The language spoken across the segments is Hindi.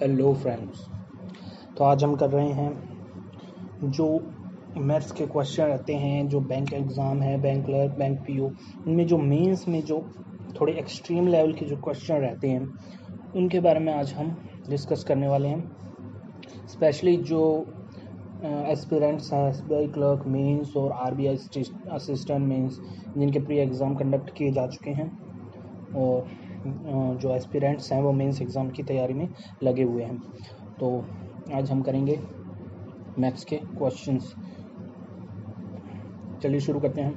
Hello friends. तो आज हम कर रहे हैं जो मैथ्स के क्वेश्चन रहते हैं, जो बैंक एग्ज़ाम है, बैंक क्लर्क, बैंक पीओ, उनमें जो मेंस में जो थोड़े एक्सट्रीम लेवल के जो क्वेश्चन रहते हैं उनके बारे में आज हम डिस्कस करने वाले हैं। स्पेशली जो एस्पिरेंट्स हैं एसबीआई क्लर्क मेंस और आरबीआई असिस्टेंट मेंस, जिनके प्री एग्ज़ाम कंडक्ट किए जा चुके हैं और जो एस्पिरेंट्स हैं वो मेंस एग्ज़ाम की तैयारी में लगे हुए हैं। तो आज हम करेंगे मैथ्स के क्वेश्चंस। चलिए शुरू करते हैं।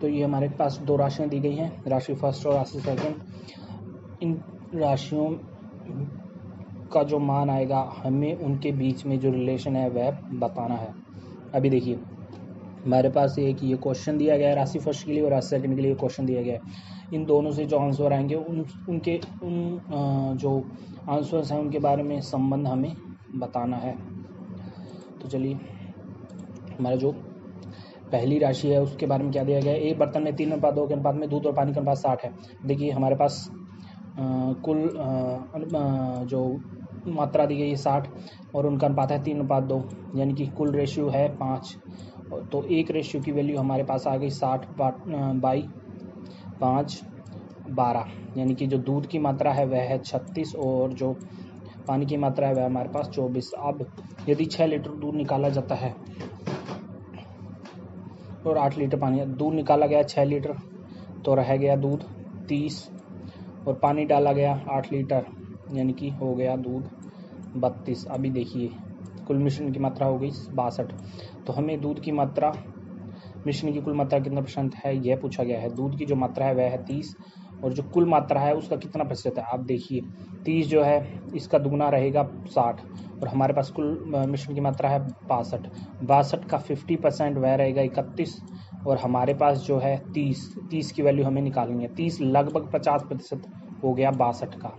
तो ये हमारे पास दो राशियां दी गई हैं, राशि फर्स्ट और राशि सेकंड। इन राशियों का जो मान आएगा हमें उनके बीच में जो रिलेशन है वह बताना है। अभी देखिए हमारे पास एक ये क्वेश्चन दिया गया है राशि फर्स्ट के लिए और राशि सेकंड के लिए क्वेश्चन दिया गया है। इन दोनों से जो आंसर आएंगे उनके जो आंसर्स हैं उनके बारे में संबंध हमें बताना है। तो चलिए हमारा जो पहली राशि है उसके बारे में क्या दिया गया है। एक बर्तन में 3:2 के अनुपात में दूध और पानी का अनुपात 60 है। देखिए हमारे पास कुल जो मात्रा दी गई है 60 और उनका अनुपात है 3:2, यानी कि कुल रेशियो है 5। तो एक रेशियो की वैल्यू हमारे पास आ गई 60 बाई 5 12, यानी कि जो दूध की मात्रा है वह है 36 और जो पानी की मात्रा है वह हमारे पास 24। अब यदि 6 लीटर दूध निकाला जाता है और 8 लीटर पानी, दूध निकाला गया 6 लीटर तो रह गया दूध 30 और पानी डाला गया 8 लीटर, यानी कि हो गया दूध 32। अभी देखिए कुल मिश्रण की मात्रा हो गई 62। तो हमें दूध की मात्रा, मिश्रण की कुल मात्रा कितना % है यह पूछा गया है। दूध की जो मात्रा है वह है 30 और जो कुल मात्रा है उसका कितना % है। आप देखिए 30 जो है इसका दुगुना रहेगा 60 और हमारे पास कुल मिश्रण की मात्रा है 62 का 50% वह रहेगा 31 और हमारे पास जो है 30 की वैल्यू हमें निकालनी है। 30 लगभग 50% हो गया 62 का,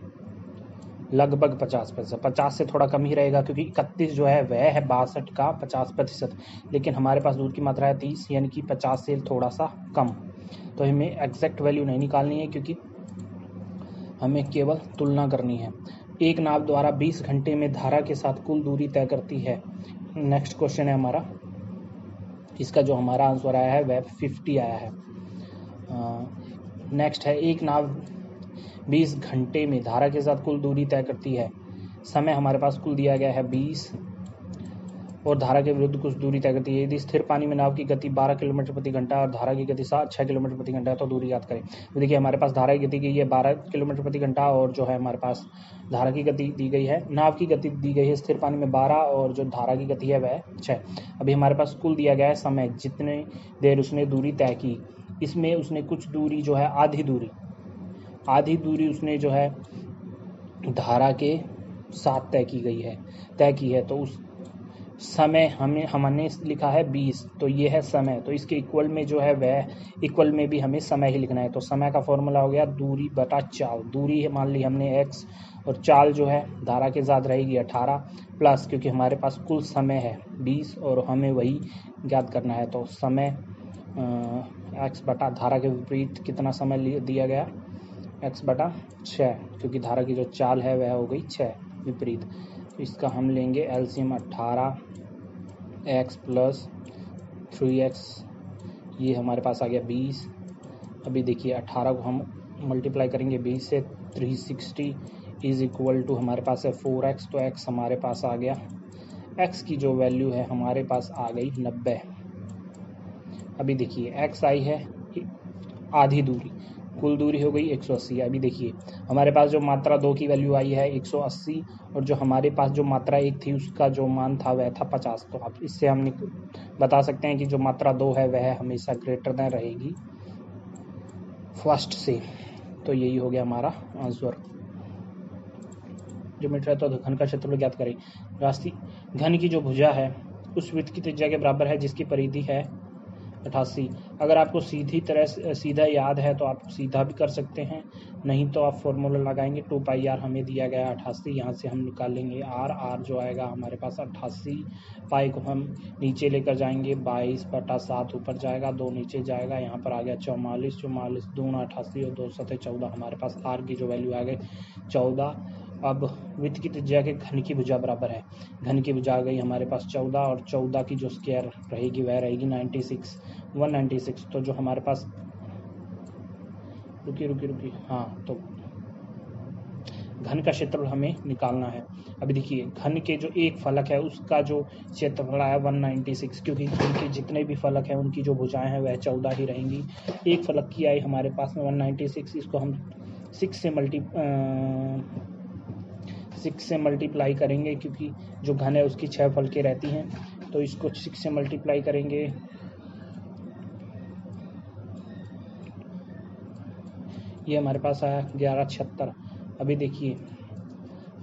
लगभग 50%। 50 से थोड़ा कम ही रहेगा क्योंकि 31 जो है वह है 62 का 50%, लेकिन हमारे पास दूध की मात्रा है 30 यानी कि 50 से थोड़ा सा कम। तो हमें एग्जैक्ट वैल्यू नहीं निकालनी है क्योंकि हमें केवल तुलना करनी है। एक नाव द्वारा 20 घंटे में धारा के साथ कुल दूरी तय करती है। नेक्स्ट क्वेश्चन है हमारा, इसका जो हमारा आंसर आया है वह 50 आया है। नेक्स्ट है एक नाव 20 घंटे में धारा के साथ कुल दूरी तय करती है। समय हमारे पास कुल दिया गया है 20 और धारा के विरुद्ध कुछ दूरी तय करती है। यदि स्थिर पानी में नाव की गति 12 किलोमीटर प्रति घंटा और धारा की गति 6 किलोमीटर प्रति घंटा है तो दूरी याद करें। तो देखिए हमारे पास धारा की गति की है 12 किलोमीटर प्रति घंटा और जो है हमारे पास धारा की गति दी गई है, नाव की गति दी गई है स्थिर पानी में 12 और जो धारा की गति है वह 6। अभी हमारे पास कुल दिया गया है समय, जितने देर उसने दूरी तय की। इसमें उसने कुछ दूरी जो है आधी दूरी उसने जो है धारा के साथ तय की है। तो उस समय हमने लिखा है 20, तो ये है समय, तो इसके इक्वल में जो है वह इक्वल में भी हमें समय ही लिखना है। तो समय का फॉर्मूला हो गया दूरी बटा चाल। दूरी है मान ली हमने x और चाल जो है धारा के साथ रहेगी 18 प्लस, क्योंकि हमारे पास कुल समय है 20 और हमें वही ज्ञात करना है। तो समय x बटा धारा के विपरीत कितना समय दिया गया, x बटा 6, क्योंकि धारा की जो चाल है वह हो गई 6 विपरीत। तो इसका हम लेंगे एलसीएम 18x प्लस 3x, ये हमारे पास आ गया 20। अभी देखिए 18 को हम मल्टीप्लाई करेंगे 20 से, 360 इज इक्वल टू हमारे पास है 4x, तो x हमारे पास आ गया, x की जो वैल्यू है हमारे पास आ गई 90। अभी देखिए x आई है आधी दूरी, कुल दूरी हो गई 180। अभी देखिए हमारे पास जो मात्रा 2 की वैल्यू आई है 180 और जो हमारे पास जो मात्रा 1 थी उसका जो मान था वह था 50। तो अब इससे हम बता सकते हैं कि जो मात्रा 2 है वह हमेशा ग्रेटर देन रहेगी फर्स्ट से। तो यही हो गया हमारा आंसर। जो मीटर है तो घन का क्षेत्रफल ज्ञात करें। राशि घन की जो भुजा है उस वृत्त की त्रिज्या के बराबर है जिसकी परिधि है 88। अगर आपको सीधा याद है तो आप सीधा भी कर सकते हैं, नहीं तो आप फॉर्मूला लगाएंगे 2πr हमें दिया गया 88, यहाँ से हम निकाल लेंगे r जो आएगा हमारे पास 88, पाई को हम नीचे लेकर जाएंगे 22/7 ऊपर जाएगा, 2 नीचे जाएगा, यहाँ पर आ गया 44 2 88 और 2 7 14। हमारे पास r की जो वैल्यू आ गई 14 अब वृत्त की त्रिज्या के घन की भुजा बराबर है। घन की भुजा आ गई हमारे पास 14 और 14 की जो स्क्वायर रहेगी वह रहेगी 96 196। तो जो हमारे पास रुकी हाँ, तो घन का क्षेत्रफल हमें निकालना है। अभी देखिए घन के जो एक फलक है उसका जो क्षेत्रफल आया 196, क्योंकि उनके जितने भी फलक हैं उनकी जो भुजाएं हैं वह 14 ही रहेंगी। एक फलक की आई हमारे पास में 196, इसको हम 6 से मल्टीप्लाई करेंगे, क्योंकि जो घन है उसकी 6 फलकें रहती हैं, तो इसको 6 से मल्टीप्लाई करेंगे। ये हमारे पास आया 1176। अभी देखिए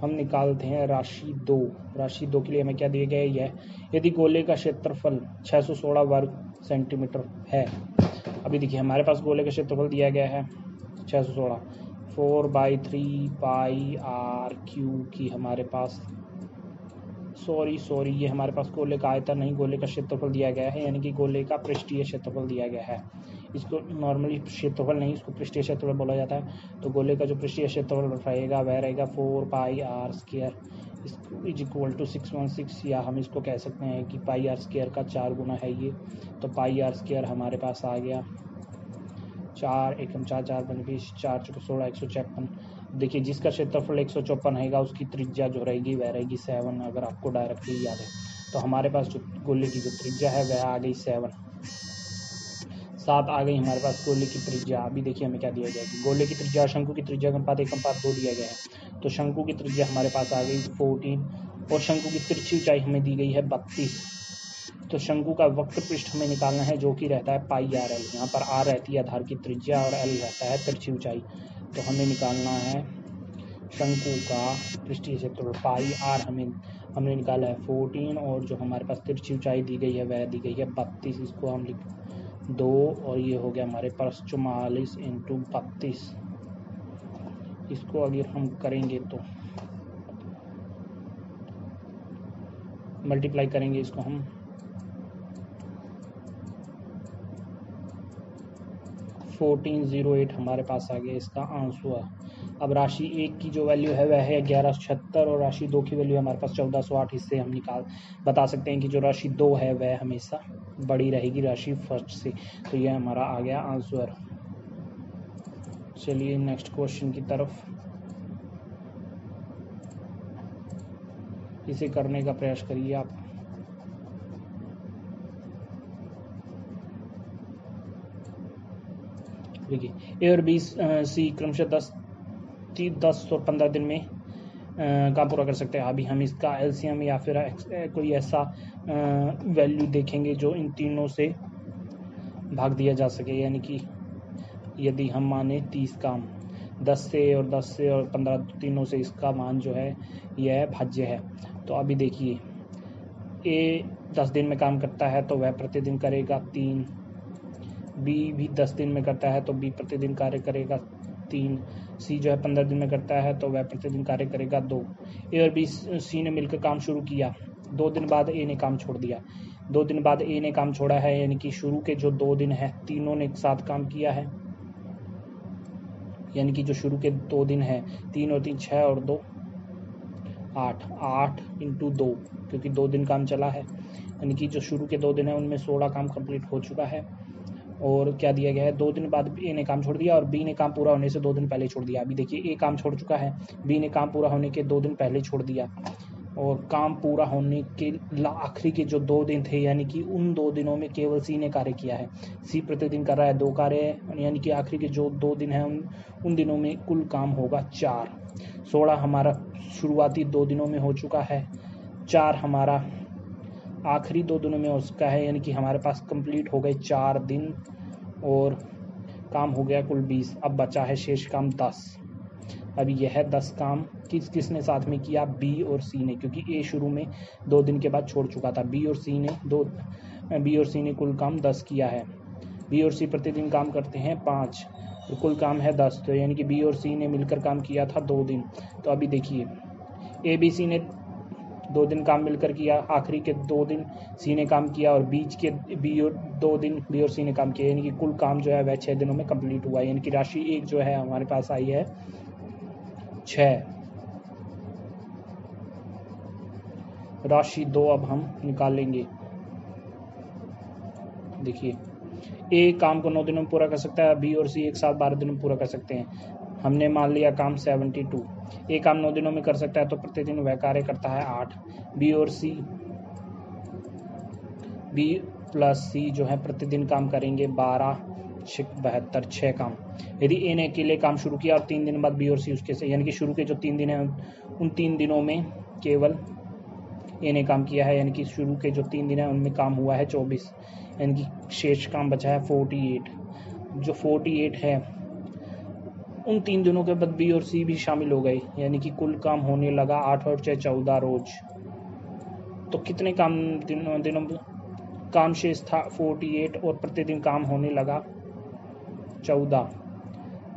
हम निकालते हैं राशि 2। राशि 2 के लिए हमें क्या दिया गया है, यह यदि गोले का क्षेत्रफल 616 वर्ग सेंटीमीटर है। अभी देखिए हमारे पास गोले का क्षेत्रफल दिया गया है 616, 4/3 पाई आर क्यू की हमारे पास सॉरी ये हमारे पास गोले का आयतन नहीं, गोले का क्षेत्रफल दिया गया है, यानी कि गोले का पृष्ठीय क्षेत्रफल दिया गया है। इसको नॉर्मली क्षेत्रफल नहीं, इसको पृष्ठीय क्षेत्रफल बोला जाता है। तो गोले का जो पृष्ठीय क्षेत्रफल रहेगा वह रहेगा 4 pi r square is equal to 616, या हम इसको कह सकते हैं कि पाई आर स्क्वायर का 4 गुना है ये। तो पाई आर स्क्वायर हमारे पास आ गया 4 एकम 4 4 20 4 चौके 16 156। देखिए जिसका क्षेत्रफल 154 रहेगा उसकी त्रिज्या जो रहेगी वह रहेगी 7, अगर आपको डायरेक्टली याद है। तो हमारे पास जो गोले की जो त्रिज्या है वह आ गई 7 आ गई हमारे पास गोले की त्रिज्या। अभी देखिए हमें क्या दिया गया कि गोले की त्रिज्या शंकु की त्रिज्या का अनुपात 1:2 दिया गया है। तो शंकु की त्रिज्या हमारे पास आ गई 14 और शंकु की तिरछी ऊंचाई हमें दी गई है 32। तो शंकु का वक्र पृष्ठ हमें निकालना है जो कि रहता है पाई आर एल। यहाँ पर आर रहती है आधार की त्रिज्या और एल रहता है तिरछी ऊंचाई। तो हमें निकालना है शंकु का पृष्ठीय क्षेत्रफल पाई आर हमने निकाला है 14 और जो हमारे पास तिरछी ऊंचाई दी गई है वह दी गई है 32। इसको हम लिख 2 और ये हो गया हमारे पास 44 × 32। इसको अगर हम करेंगे तो मल्टीप्लाई करेंगे इसको हम 1408 हमारे पास आ गया इसका आंसर। अब राशि 1 की जो वैल्यू है वह है 1176 और राशि 2 की वैल्यू हमारे पास 1408। इससे हम बता सकते हैं कि जो राशि 2 है वह हमेशा बड़ी रहेगी राशि फर्स्ट से। तो यह हमारा आ गया आंसर। चलिए नेक्स्ट क्वेश्चन की तरफ इसे करने का प्रयास करिए आप। देखिए ए और बी सी क्रमशः 10 और 15 दिन में काम पूरा कर सकते हैं। अभी हम इसका एलसीएम या फिर कोई ऐसा वैल्यू देखेंगे जो इन तीनों से भाग दिया जा सके, यानी कि यदि हम माने 30 काम 10 से और 15 तीनों से इसका मान जो है यह भाज्य है। तो अभी देखिए ए 10 दिन में काम करता है तो वह प्रतिदिन करेगा 3, बी भी 10 दिन में करता है तो बी प्रतिदिन कार्य करेगा 3, सी जो है 15 दिन में करता है तो वह प्रतिदिन कार्य करेगा 2। ए और बी सी ने मिलकर काम शुरू किया, 2 दिन बाद ए ने काम छोड़ दिया। 2 दिन बाद ए ने काम छोड़ा है, यानी कि शुरू के जो 2 दिन है तीनों ने एक साथ काम किया है, यानी कि जो शुरू के 2 दिन है 3 और 3 6 और 2 8 × 2, क्योंकि 2 दिन काम चला है, यानी कि जो शुरू के 2 दिन है उनमें 16 काम कंप्लीट हो चुका है। और क्या दिया गया है 2 दिन बाद ए ने काम छोड़ दिया और बी ने काम पूरा होने से 2 दिन पहले छोड़ दिया। अभी देखिए ए काम छोड़ चुका है, बी ने काम पूरा होने के 2 दिन पहले छोड़ दिया और काम पूरा होने के आखिरी के जो 2 दिन थे, यानी कि उन 2 दिनों में केवल सी ने कार्य किया है। सी प्रतिदिन कर रहा है 2 कार्य, यानी कि आखिरी के जो 2 दिन हैं उन दिनों में कुल काम होगा 4। 16 हमारा शुरुआती 2 दिनों में हो चुका है, 4 हमारा आखिरी 2 दिनों में हो चुका है, यानी कि हमारे पास कंप्लीट हो गए 4 दिन और काम हो गया कुल 20। अब बचा है शेष काम 10। अब यह 10 काम किसने साथ में किया, बी और सी ने, क्योंकि ए शुरू में 2 दिन के बाद छोड़ चुका था। बी और सी ने कुल काम 10 किया है। बी और सी प्रतिदिन काम करते हैं 5 तो कुल काम है 10, तो यानी कि बी और सी ने मिलकर काम किया था 2 दिन। तो अभी देखिए ए बी सी ने 2 दिन काम मिलकर किया, आखिरी के 2 दिन सी ने काम किया और बीच के 2 दिन बी और सी ने काम किया, यानी कि कुल काम जो है वह 6 दिनों में कंप्लीट हुआ, यानी कि राशि 1 जो है हमारे पास आई है 6। राशि 2 अब हम निकालेंगे। देखिए, ए काम को 9 दिनों में पूरा कर सकता है, बी और सी एक साथ 12 दिनों में पूरा कर सकते हैं। हमने मान लिया काम 72। ए काम 9 दिनों में कर सकता है तो प्रतिदिन वह कार्य करता है 8। बी और सी, बी प्लस सी जो है प्रतिदिन काम करेंगे 12 72 6 काम। यदि ए ने अकेले काम शुरू किया और 3 दिन बाद बी और सी उसके से, यानी कि शुरू के जो 3 दिन हैं उन 3 दिनों में केवल ए ने काम किया है, यानी कि शुरू के जो 3 दिन हैं उनमें काम हुआ है 24, यानी कि शेष काम बचा है 48। जो 48 है उन 3 दिनों के बाद बी और सी भी शामिल हो गए, यानी कि कुल काम होने लगा 8 और 6 14 रोज। तो कितने काम दिनों काम शेष था 48 और प्रतिदिन काम होने लगा 14।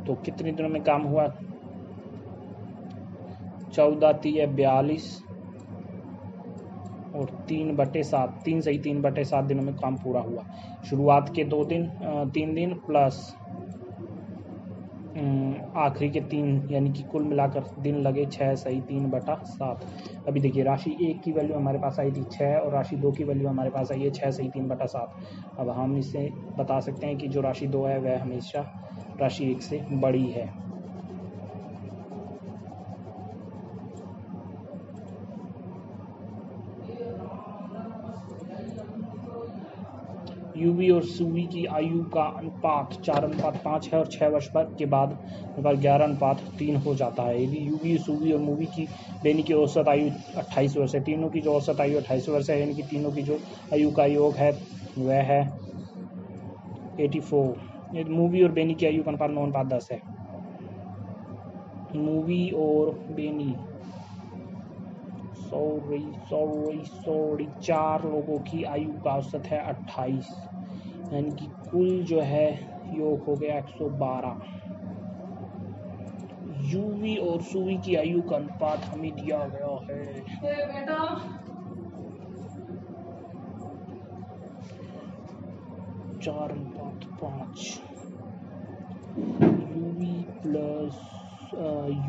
तो कितने दिनों में काम हुआ? 14 3 42 और 3/7, 3 सही 3/7 दिनों में काम पूरा हुआ। शुरुआत के 3 दिन प्लस आखिरी के 3, यानी कि कुल मिलाकर दिन लगे 6 सही 3/7। अभी देखिए, राशि 1 की वैल्यू हमारे पास आई थी 6 और राशि 2 की वैल्यू हमारे पास आई है 6 सही 3/7। अब हम इससे बता सकते हैं कि जो राशि 2 है वह हमेशा राशि 1 से बड़ी है। यूवी और सूवी की आयु का अनुपात 4:5 है और 6 वर्ष के बाद 11:3 हो जाता है। यदि यूवी, सूवी और मूवी की बेनी की औसत आयु 28 वर्ष है, तीनों की जो औसत आयु 28 वर्ष है, यानी कि तीनों की जो आयु का योग है वह है 84। यदि मूवी और बेनी की आयु का अनुपात 9:10 है। मूवी और बेनी सॉरी 4 लोगों की आयु का औसत है 28, यानी कि कुल जो है योग हो गया 112। यूवी और सूवी की आयु का अनुपात हमें दिया गया है 4:5। UV plus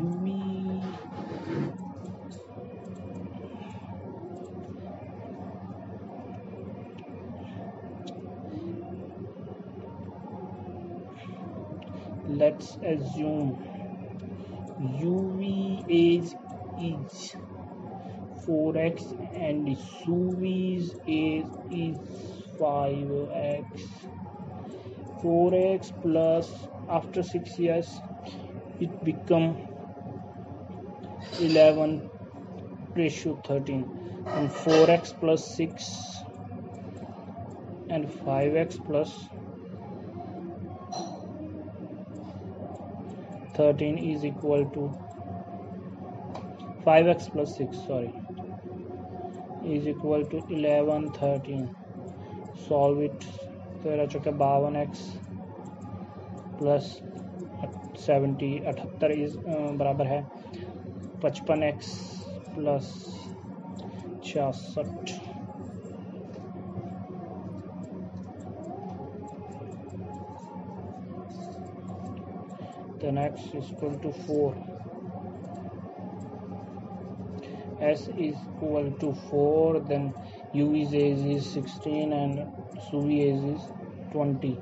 UV let's assume UV age is 4x and SUV's age is 5x. 4x plus after 6 years it become 11:13 and 4x plus 6 and 5x plus 13 is equal to 5x plus 6 is equal to 11:13. Solve it. 52x plus 78 is बराबर है 55x plus 66। then x is equal to 4, s is equal to 4, then u's age is 16 and suvi age is 20.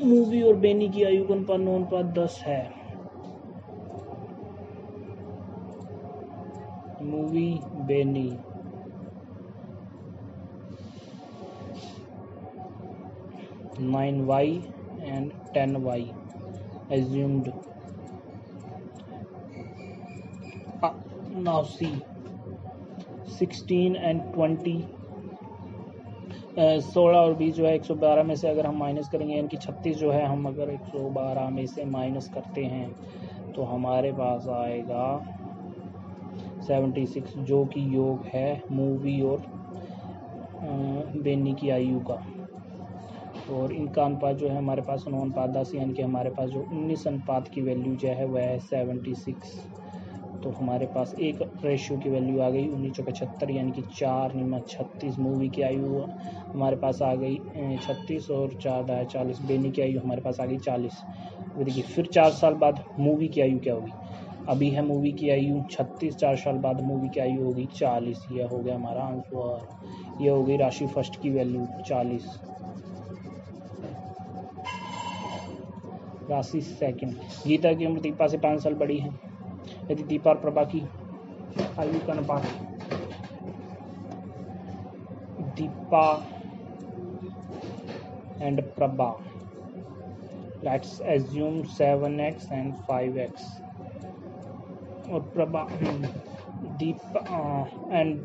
मूवी और बेनी की आयु का अनुपात 9:10 है। मूवी बेनी 9y and 10y assumed. Now see 16 and 20, 16 और 20 जो है 112 में से अगर हम माइनस करेंगे, यानी कि 36 जो है हम अगर 112 में से माइनस करते हैं तो हमारे पास आएगा 76, जो कि योग है मूवी और बेनी की आयु का। और इनका अनुपात जो है हमारे पास 9:10, यानी कि हमारे पास जो 19 अनुपात की वैल्यू जो है वह है 76। तो हमारे पास एक रेशियो की वैल्यू आ गई 19/76, यानी कि 4×36। मूवी की आयु हमारे पास आ गई 36 और 4×40 बेनी की आयु हमारे पास आ गई 40। देखिए फिर 4 साल बाद मूवी की आयु क्या होगी? अभी है मूवी की आयु 36, 4 साल बाद मूवी की आयु होगी 40। यह हो गया हमारा आंसर। यह हो गई राशि फर्स्ट की वैल्यू 40। राशि सेकंड, गीता की उम्र दीपा से 5 साल बड़ी है। यदि दीपा और प्रभा की आयु का अनुपात, Deepa and Prabha, let's assume 7x and 5x, और Prabha Deepa and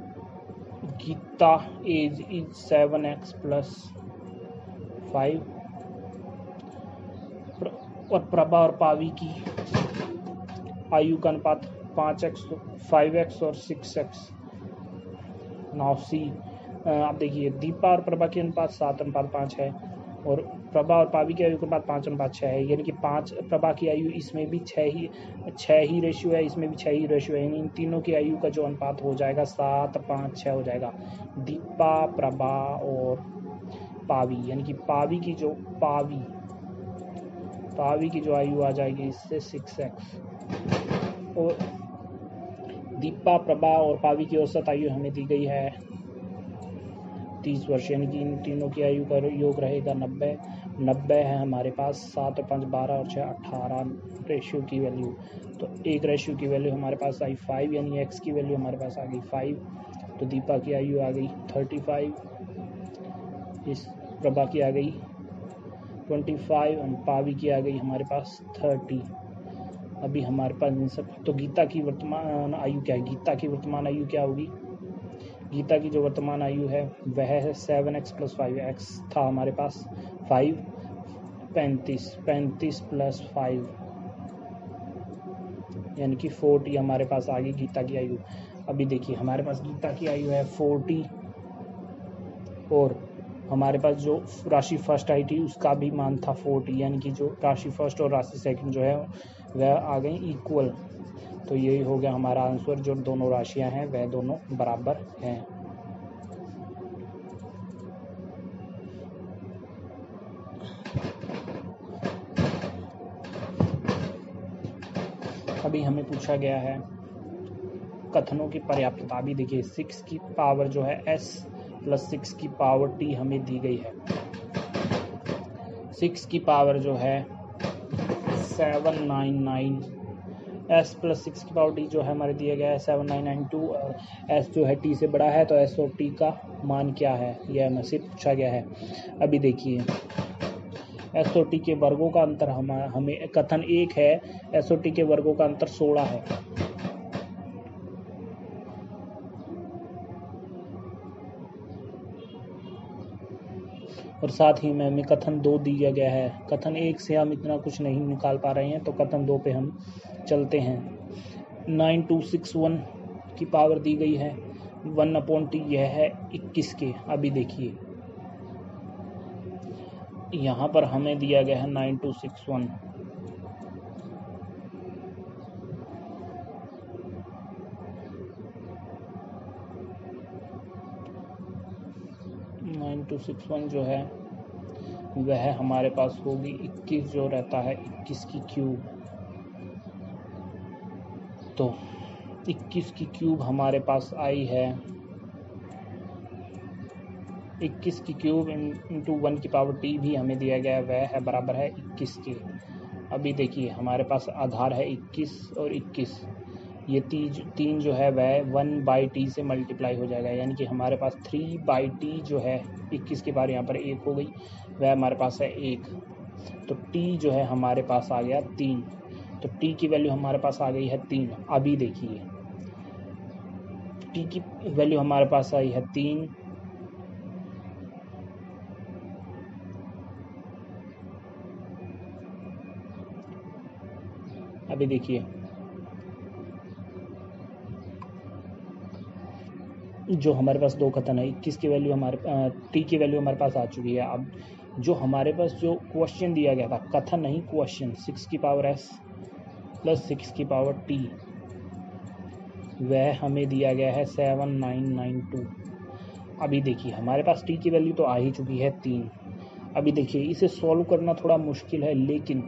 Geeta age is 7x plus 5, और प्रभा और पावी की आयु का अनुपात 5x, 5x और 6x। नाउ सी, आप देखिए दीपा और प्रभा के अनुपात 7:5 है, और प्रभा और पावी की आयु के अनुपात 5:6 है, यानी कि 5 प्रभा की आयु इसमें भी 6 ही रेशियो है, इसमें भी 6 ही रेशियो है, यानी इन तीनों की आयु का जो अनुपात हो जाएगा 7:5:6 हो जाएगा। दीपा, प्रभा और पावी, यानी कि पावी की जो आयु आ जाएगी इससे 6x, और दीपा, प्रभा और पावी की औसत आयु हमें दी गई है 30 वर्ष, यानी कि इन तीनों की आयु का योग रहेगा 90 है हमारे पास। 7 और 5 12 और 6 18 रेशियो की वैल्यू, तो एक रेशियो की वैल्यू हमारे पास आई 5, यानी x की वैल्यू हमारे पास आ गई 5। तो दीपा की आयु आ गई 35, इस प्रभा की आ गई 25 और पावी की आ गई हमारे पास 30। अभी हमारे पास इन सब, तो गीता की वर्तमान आयु क्या है? गीता की वर्तमान आयु क्या होगी? गीता की जो वर्तमान आयु है वह है 7x प्लस 5x था हमारे पास 5, 35 प्लस 5 यानी कि 40 हमारे पास आ गई गीता की आयु। अभी देखिए हमारे पास गीता की आयु है 40, और हमारे पास जो राशि फर्स्ट आई थी उसका भी मान था 40, यानी कि जो राशि फर्स्ट और राशि सेकंड जो है वह आ गई इक्वल। तो यही हो गया हमारा आंसर, जो दोनों राशियां हैं वह दोनों बराबर हैं। अभी हमें पूछा गया है कथनों की पर्याप्तता। भी देखिए 6 की पावर जो है s प्लस 6 की पावर t हमें दी गई है। 6 की पावर जो है 799, s प्लस 6 की पावर t जो है हमारे दिया गया है 7992, और s जो है t से बड़ा है, तो s और t का मान क्या है यह हमसे पूछा गया है। अभी देखिए s और t के वर्गों का अंतर हमें कथन 1 है, s और t के वर्गों का अंतर 16 है। और साथ ही में हमें कथन 2 दिया गया है। कथन 1 से हम इतना कुछ नहीं निकाल पा रहे हैं, तो कथन 2 पे हम चलते हैं। 9261 की पावर दी गई है 1/t, यह है 21 के। अभी देखिए यहाँ पर हमें दिया गया है 9261, जो है वह हमारे पास होगी 21, जो रहता है 21 की क्यूब। तो 21 की क्यूब हमारे पास आई है 21 की क्यूब इंटू 1 की पावर t भी हमें दिया गया है, वह है बराबर है 21 के। अभी देखिए हमारे पास आधार है 21 और 21, ये 3 जो है वह 1/t से मल्टीप्लाई हो जाएगा, यानी कि हमारे पास 3/t जो है 21 की बार यहाँ पर 1 हो गई, वह हमारे पास है 1। तो t जो है हमारे पास आ गया 3, तो t की वैल्यू हमारे पास आ गई है 3। अभी देखिए t की वैल्यू हमारे पास आई है 3, अभी देखिए जो हमारे पास 2 कथन है, 21 की वैल्यू t की वैल्यू हमारे पास आ चुकी है। अब जो हमारे पास जो क्वेश्चन दिया गया था, कथन नहीं क्वेश्चन, 6 की पावर s प्लस 6 की पावर t, वह हमें दिया गया है 7992। अभी देखिए हमारे पास t की वैल्यू तो आ ही चुकी है 3। अभी देखिए इसे सॉल्व करना थोड़ा मुश्किल है, लेकिन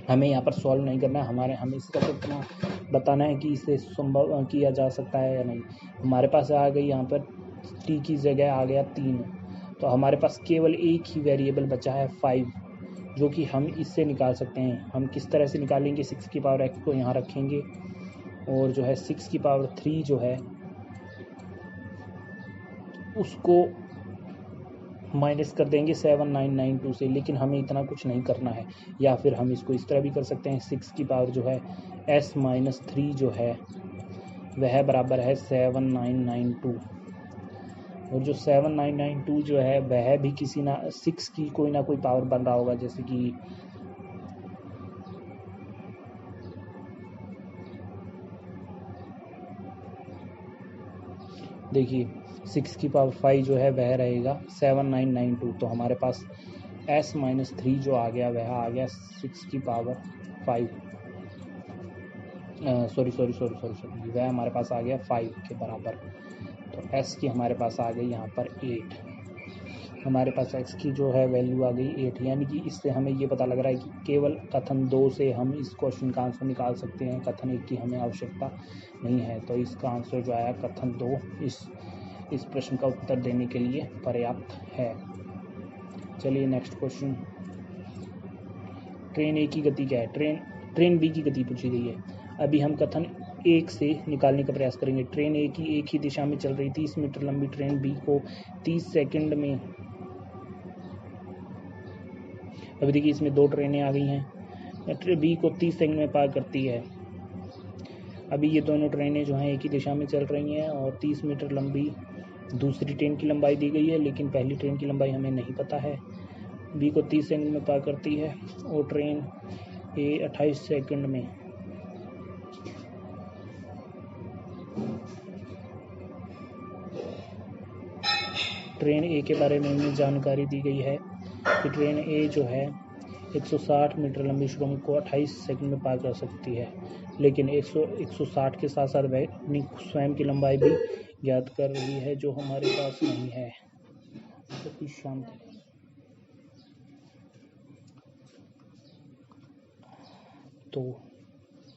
हमें यहाँ पर सॉल्व नहीं करना है, हमें सिर्फ इतना बताना है कि इसे संभव किया जा सकता है या नहीं। हमारे पास आ गई यहाँ पर t की जगह आ गया 3, तो हमारे पास केवल एक ही वेरिएबल बचा है 5, जो कि हम इससे निकाल सकते हैं। हम किस तरह से निकालेंगे, 6 की पावर x को यहाँ रखेंगे और जो है 6 की पावर 3 जो है उसको माइनस कर देंगे 7992 से, लेकिन हमें इतना कुछ नहीं करना है। या फिर हम इसको इस तरह भी कर सकते हैं, 6 की पावर जो है s-3 जो है वह बराबर है 7992, और जो 7992 जो है वह भी किसी ना 6 की कोई ना कोई पावर बन रहा होगा, जैसे कि देखिए 6 की पावर 5 जो है वह रहेगा 7992, तो हमारे पास s-3 जो आ गया वह आ गया 6 की पावर 5, सॉरी वह हमारे पास आ गया 5 के बराबर। तो s की हमारे पास आ गई यहाँ पर 8, हमारे पास x की जो है वैल्यू आ गई 8, यानी कि इससे हमें ये पता लग रहा है कि केवल कथन 2 से हम इस क्वेश्चन का आंसर निकाल सकते हैं, कथन 1 की हमें आवश्यकता नहीं है। तो इसका आंसर जो आया कथन 2 इस प्रश्न का उत्तर देने के लिए पर्याप्त है। चलिए नेक्स्ट क्वेश्चन, ट्रेन ए की गति क्या है, ट्रेन बी की गति पूछी गई है। अभी हम कथन 1 से निकालने का प्रयास करेंगे। ट्रेन ए की एक ही दिशा में चल रही 30 मीटर लंबी ट्रेन बी को 30 सेकंड में, अभी देखिए इसमें 2 ट्रेनें आ गई हैं, बी को 30 सेकंड में पार करती है। अभी ये दोनों ट्रेनें जो हैं एक ही दिशा में चल रही हैं और 30 मीटर लंबी दूसरी ट्रेन की लंबाई दी गई है, लेकिन पहली ट्रेन की लंबाई हमें नहीं पता है। बी को 30 सेकंड में पार करती है और ट्रेन ए 28 सेकंड में। ट्रेन ए के बारे में हमें जानकारी दी गई है कि ट्रेन ए जो है 160 मीटर लंबी सुरंग को 28 सेकंड में पार कर सकती है, लेकिन 160 के साथ साथ वह अपनी स्वयं की लंबाई भी ज्ञात कर रही है, जो हमारे पास नहीं है। तो शांति, तो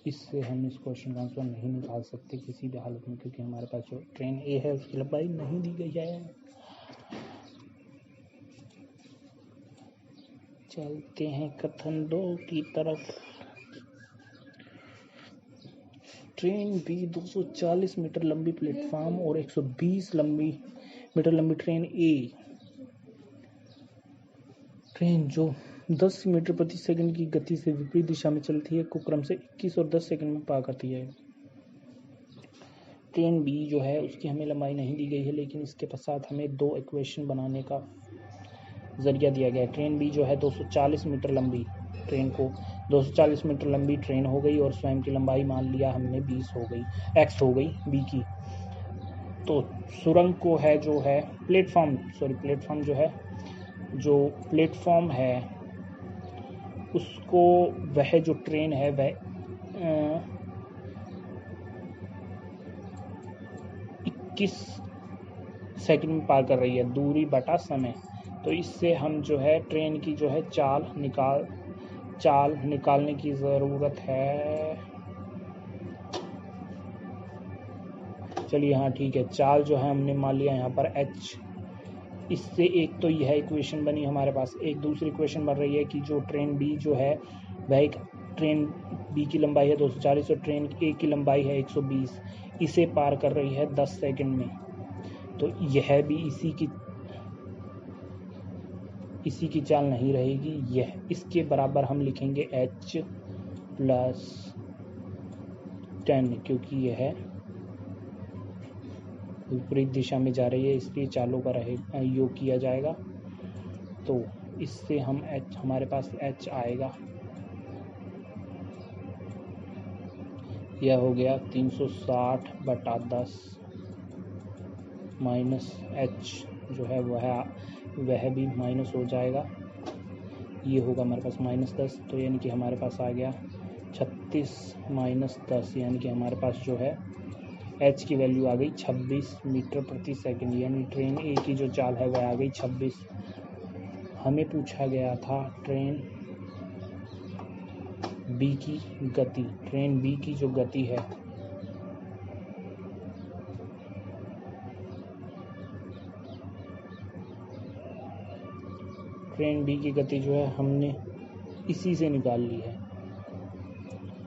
इससे हम इस क्वेश्चन का आंसर नहीं निकाल सकते किसी भी हालत में, क्योंकि हमारे पास जो ट्रेन ए है उसकी लंबाई नहीं दी गई है। चलते हैं कथन 2 की तरफ। ट्रेन बी 240 मीटर लंबी प्लेटफॉर्म और 120 मीटर लंबी ट्रेन जो 10 मीटर प्रति सेकंड की गति से विपरीत दिशा में चलती है को क्रम से 21 और 10 सेकंड में पार करती है। ट्रेन बी जो है उसकी हमें लंबाई नहीं दी गई है, लेकिन इसके पश्चात हमें 2 इक्वेशन बनाने का जरिया दिया गया है। ट्रेन बी जो है 240 मीटर लंबी ट्रेन को 240 मीटर लंबी ट्रेन हो गई और स्वयं की लंबाई मान लिया हमने 20 हो गई, x हो गई बी की। तो सुरंग को है जो है प्लेटफॉर्म जो प्लेटफॉर्म है उसको वह जो ट्रेन है वह 21 सेकंड में पार कर रही है, दूरी बटा समय। तो इससे हम जो है ट्रेन की जो है चाल निकालने की ज़रूरत है। चलिए हाँ ठीक है, चाल जो है हमने मान लिया यहाँ पर h। इससे एक तो यह इक्वेशन बनी हमारे पास, एक दूसरी इक्वेशन बन रही है कि जो ट्रेन बी जो है वह एक ट्रेन बी की लंबाई है 240 और ट्रेन ए की लंबाई है 120, इसे पार कर रही है 10 सेकंड में। तो यह भी इसी की चाल नहीं रहेगी, यह इसके बराबर हम लिखेंगे h प्लस 10, क्योंकि यह विपरीत दिशा में जा रही है, इसलिए चालों का योग किया जाएगा। तो इससे हमारे पास h आएगा, यह हो गया 360/10 माइनस h जो है वह भी माइनस हो जाएगा, ये होगा हमारे पास -10। तो यानी कि हमारे पास आ गया 36 - 10, यानी कि हमारे पास जो है h की वैल्यू आ गई 26 मीटर प्रति सेकंड, यानी ट्रेन ए की जो चाल है वह आ गई 26। हमें पूछा गया था ट्रेन बी की गति, ट्रेन बी की जो गति है, ट्रेन बी की गति जो है हमने इसी से निकाल ली है।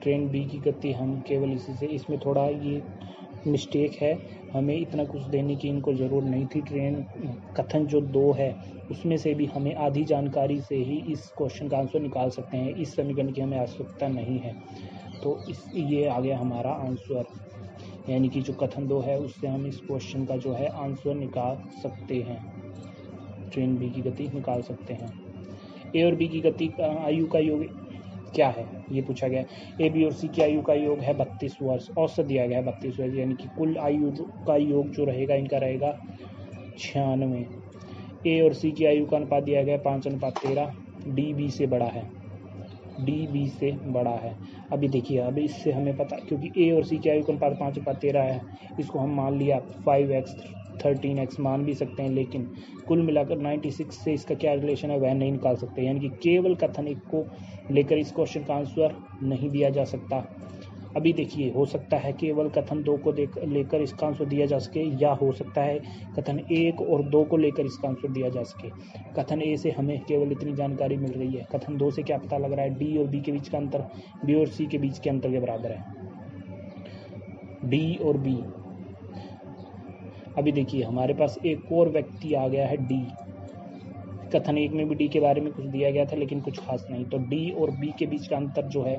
ट्रेन बी की गति हम केवल इसी से, इसमें थोड़ा ये मिस्टेक है, हमें इतना कुछ देने की इनको ज़रूरत नहीं थी। ट्रेन कथन जो 2 है उसमें से भी हमें आधी जानकारी से ही इस क्वेश्चन का आंसर निकाल सकते हैं। इस समीकरण की हमें आवश्यकता नहीं है। तो ये आ गया हमारा आंसर, यानी कि जो कथन 2 है उससे हम इस क्वेश्चन का जो है आंसर निकाल सकते हैं, ट्रेन बी की गति निकाल सकते हैं। ए और बी की गति का आयु का योग क्या है ये पूछा गया। ए बी और सी की आयु का योग है 32 वर्ष, औसत दिया गया है 32 वर्ष, यानी कि कुल आयु का योग जो रहेगा इनका रहेगा 96। ए और सी की आयु का अनुपात दिया गया 5:13, डी बी से बड़ा है, डी बी से बड़ा है। अभी देखिए, अभी इससे हमें पता, क्योंकि ए और सी की आयु का अनुपात 5:13 है, इसको हम मान लिया 5x 13x मान भी सकते हैं, लेकिन कुल मिलाकर 96 से इसका क्या रिलेशन है वह नहीं निकाल सकते, यानी कि केवल कथन 1 को लेकर इस क्वेश्चन का आंसर नहीं दिया जा सकता। अभी देखिए, हो सकता है केवल कथन 2 को लेकर इसका आंसर दिया जा सके, या हो सकता है कथन 1 और 2 को लेकर इसका आंसर दिया जा सके। कथन ए से हमें केवल इतनी जानकारी मिल रही है, कथन 2 से क्या पता लग रहा है, डी और बी के बीच का अंतर बी और सी के बीच के अंतर के बराबर है, डी और बी। अभी देखिए, हमारे पास एक और व्यक्ति आ गया है डी। कथन 1 में भी डी के बारे में कुछ दिया गया था, लेकिन कुछ खास नहीं। तो डी और बी के बीच का अंतर जो है,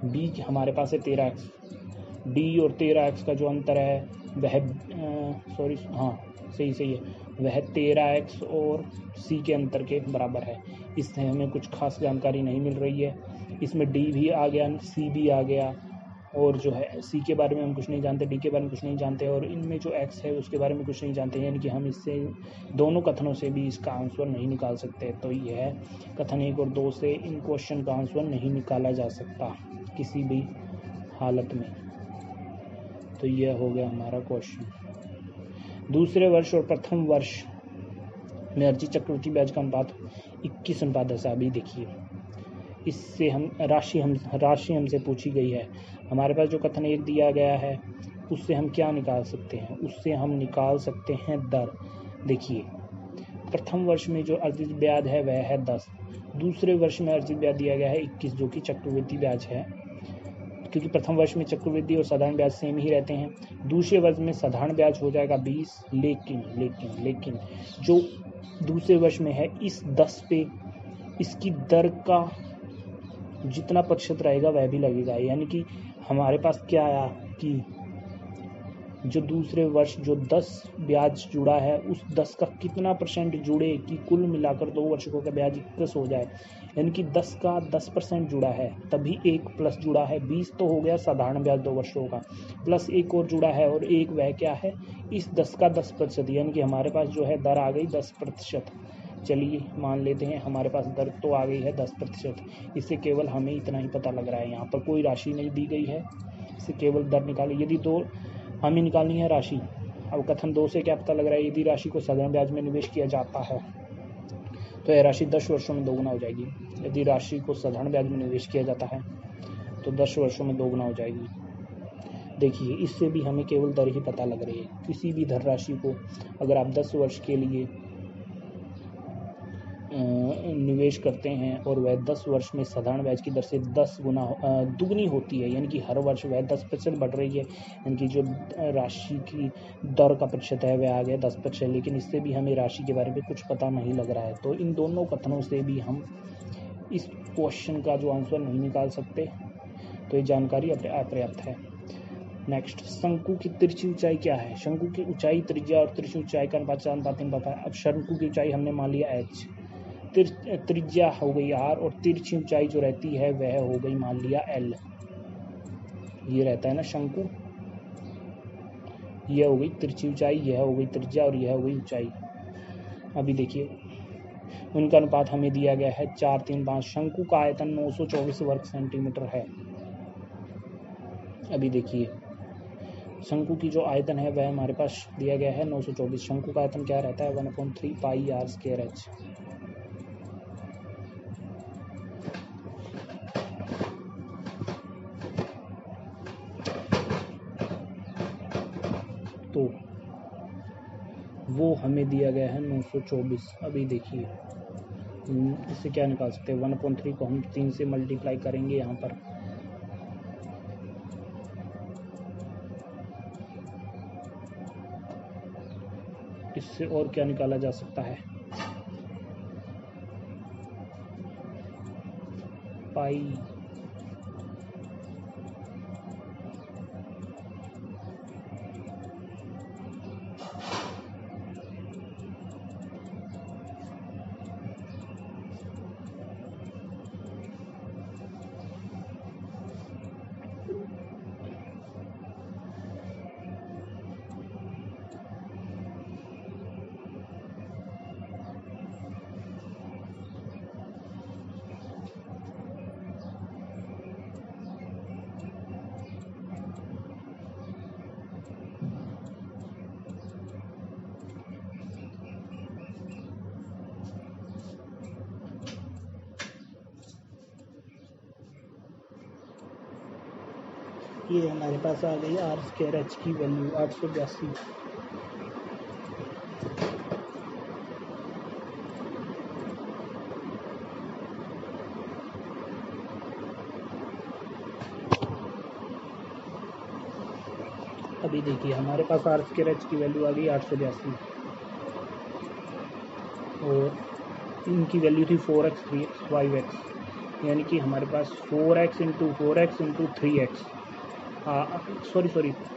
बी हमारे पास है 13x, डी और 13x का जो अंतर है वह सही है, वह 13x और सी के अंतर के बराबर है। इससे हमें कुछ खास जानकारी नहीं मिल रही है। इसमें डी भी आ गया, सी भी आ गया, और जो है सी के बारे में हम कुछ नहीं जानते, डी के बारे में कुछ नहीं जानते, और इनमें जो एक्स है उसके बारे में कुछ नहीं जानते, यानी कि हम इससे दोनों कथनों से भी इसका आंसर नहीं निकाल सकते। तो यह कथन 1 और 2 से इन क्वेश्चन का आंसर नहीं निकाला जा सकता किसी भी हालत में। तो यह हो गया हमारा क्वेश्चन। दूसरे वर्ष और प्रथम वर्ष में अर्जित चक्रवृद्धि ब्याज का अनुपात 21:10। अभी देखिए, इससे हम राशि हमसे पूछी गई है। हमारे पास जो कथन 1 दिया गया है उससे हम क्या निकाल सकते हैं, उससे हम निकाल सकते हैं दर। देखिए, प्रथम वर्ष में जो अर्जित ब्याज है वह है 10, दूसरे वर्ष में अर्जित ब्याज दिया गया है 21, जो कि चक्रवृद्धि ब्याज है, क्योंकि प्रथम वर्ष में चक्रवृद्धि और साधारण ब्याज सेम ही रहते हैं। दूसरे वर्ष में साधारण ब्याज हो जाएगा 20, लेकिन जो दूसरे वर्ष में है इस 10 पे इसकी दर का जितना प्रतिशत रहेगा वह भी लगेगा, यानी कि हमारे पास क्या आया कि जो दूसरे वर्ष जो 10 ब्याज जुड़ा है उस 10 का कितना % जुड़े कि कुल मिलाकर 2 वर्षों का ब्याज 21 हो जाए, यानी कि 10 का 10% जुड़ा है, तभी एक प्लस जुड़ा है। 20 तो हो गया साधारण ब्याज 2 वर्षों का, प्लस एक और जुड़ा है, और एक वह क्या है, इस 10 का 10%, यानी कि हमारे पास जो है दर आ गई 10%। चलिए मान लेते हैं हमारे पास दर तो आ गई है 10%। इससे केवल हमें इतना ही पता लग रहा है, यहाँ पर कोई राशि नहीं दी गई है, इससे केवल दर निकाली। यदि दो हमें निकालनी है राशि, अब कथन 2 से क्या पता लग रहा है, यदि राशि को साधारण ब्याज में निवेश किया जाता है तो यह राशि 10 वर्षों में 2 गुना हो जाएगी। यदि राशि को साधारण ब्याज में निवेश किया जाता है तो 10 वर्षों में 2 गुना हो जाएगी। देखिए, इससे भी हमें केवल दर ही पता लग रही है। किसी भी धन राशि को अगर आप 10 वर्ष के लिए निवेश करते हैं और वह 10 वर्ष में साधारण ब्याज की दर से 10 गुना दुगनी होती है, यानी कि हर वर्ष वह 10% बढ़ रही है, यानी कि जो राशि की दर का प्रतिशत है वह आ गया 10%, लेकिन इससे भी हमें राशि के बारे में कुछ पता नहीं लग रहा है। तो इन दोनों कथनों से भी हम इस क्वेश्चन का जो आंसर नहीं निकाल सकते, तो ये जानकारी अपर्याप्त है। नेक्स्ट, शंकु की तिरछी ऊंचाई क्या है। शंकु की ऊंचाई त्रिज्या और तिरछी ऊंचाई का अनुपात 4:3 है। अब शंकु की ऊंचाई हमने मान लिया h, त्रिज्या हो गई r, और तिरछी ऊंचाई जो रहती है वह हो गई मान लिया l। ये रहता है ना शंकु, यह हो गई तिरछी ऊंचाई, यह हो गई त्रिज्या, और यह हो गई ऊंचाई। अभी देखिए, उनका अनुपात हमें दिया गया है 4:3:5। शंकु का आयतन 924 वर्ग सेंटीमीटर है। अभी देखिए, शंकु की जो आयतन है वह हमारे पास दिया गया है 924। शंकु का आयतन क्या रहता है, 1/3 पाई r²h। तो वो हमें दिया गया है 924। अभी देखिए इससे क्या निकाल सकते हैं, 1/3 को हम 3 से मल्टीप्लाई करेंगे यहाँ पर, इससे और क्या निकाला जा सकता है, पाई। ये हमारे पास आ गई r² h की वैल्यू 882। अभी देखिए हमारे पास r² h की वैल्यू आ गई 882 और इनकी वैल्यू थी 4x 3x 5x, यानी कि हमारे पास 4x into 4x into 3x, sorry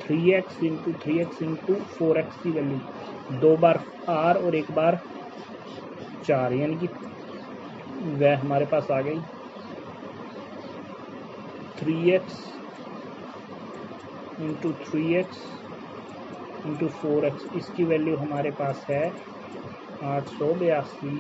3x into 3x into 4x की वैल्यू 2 बार r और 1 बार 4, यानी कि वह हमारे पास आ गई 3x into 3x into 4x। इसकी वैल्यू हमारे पास है 882।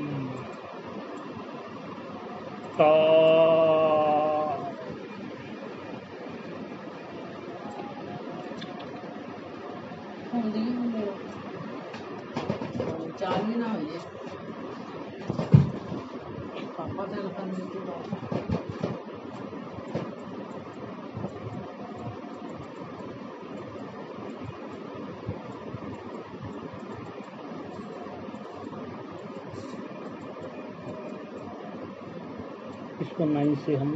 इसको 9 से हम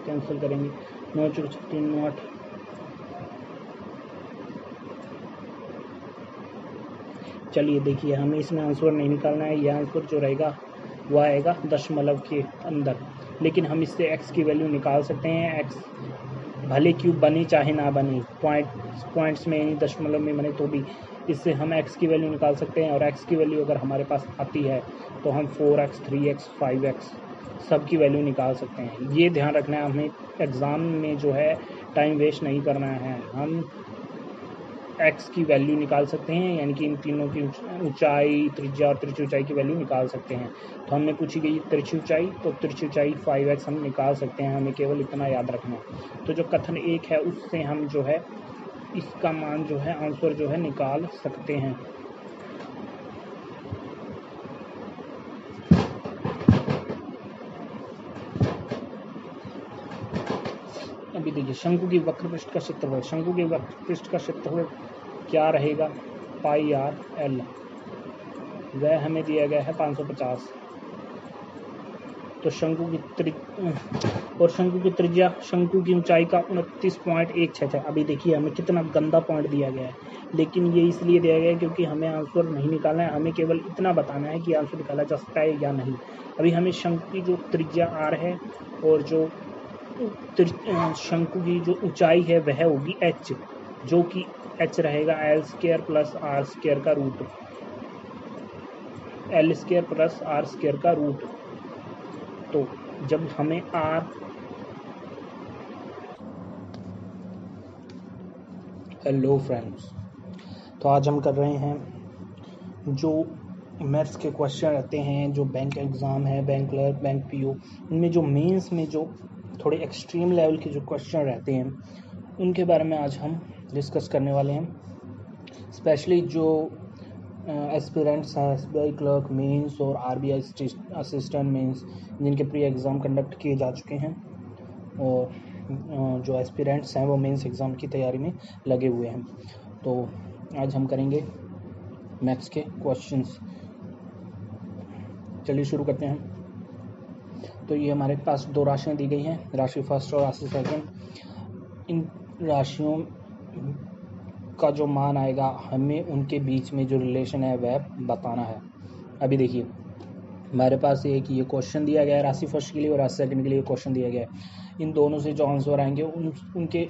कैंसिल करेंगे, 9 × 3 = 8। चलिए देखिए हमें इसमें आंसर नहीं निकालना है, यह आंसर जो रहेगा वो आएगा दशमलव के अंदर, लेकिन हम इससे x की वैल्यू निकाल सकते हैं। x भले क्यूब बने चाहे ना बने, पॉइंट्स में यानी दशमलव में बने तो भी इससे हम x की वैल्यू निकाल सकते हैं। और x की वैल्यू अगर हमारे पास आती है तो हम 4x 3x 5x सब की वैल्यू निकाल सकते हैं। ये ध्यान रखना है, हमें एग्ज़ाम में जो है टाइम वेस्ट नहीं करना है, हम x की वैल्यू निकाल सकते हैं, यानी कि इन तीनों की ऊंचाई, त्रिज्या और तिरछी ऊंचाई की वैल्यू निकाल सकते हैं। तो हमने पूछी गई तिरछी ऊंचाई, तो तिरछी ऊंचाई 5x हम निकाल सकते हैं, हमें केवल इतना याद रखना है। तो जो कथन 1 है उससे हम जो है इसका मान जो है आंसर जो है निकाल सकते हैं। अभी देखिए शंकु की वक्र पृष्ठ का क्षेत्रफल, शंकु के वक्र पृष्ठ का क्षेत्रफल क्या रहेगा, πr/l, वह हमें दिया गया है 550। तो शंकु की त्रिज्या, शंकु की ऊंचाई का 29.16 है। अभी देखिए हमें कितना गंदा पॉइंट दिया गया है, लेकिन ये इसलिए दिया गया है क्योंकि हमें आंसर नहीं निकालना है, हमें केवल इतना बताना है कि आंसर निकाला जा सकता है या नहीं। अभी हमें शंकु की जो त्रिज्या r है और जो शंकु की जो ऊंचाई है वह होगी h, जो कि h रहेगा l² + r² का रूट, l² + r² का रूट। तो जब हमें हेलो फ्रेंड्स, तो आज हम कर रहे हैं जो मैथ्स के क्वेश्चन रहते हैं, जो बैंक एग्ज़ाम है, बैंक क्लर्क, बैंक पीओ, उनमें जो मेंस में जो थोड़े एक्सट्रीम लेवल के जो क्वेश्चन रहते हैं उनके बारे में आज हम डिस्कस करने वाले हैं। स्पेशली जो एस्पिरेंट्स हैं एसबीआई क्लर्क मेंस और आरबीआई असिस्टेंट मेंस, जिनके प्री एग्ज़ाम कंडक्ट किए जा चुके हैं और जो एस्पिरेंट्स हैं वो मेंस एग्ज़ाम की तैयारी में लगे हुए हैं। तो आज हम करेंगे मैथ्स के क्वेश्चंस। चलिए शुरू करते हैं। तो ये हमारे पास दो राशियाँ दी गई हैं, राशि फर्स्ट और राशि सेकंड। इन राशियों का जो मान आएगा हमें उनके बीच में जो रिलेशन है वह बताना है। अभी देखिए हमारे पास एक ये क्वेश्चन दिया गया है राशि फर्स्ट के लिए और राशि सेकंड के लिए क्वेश्चन दिया गया है। इन दोनों से जो आंसर आएंगे उनके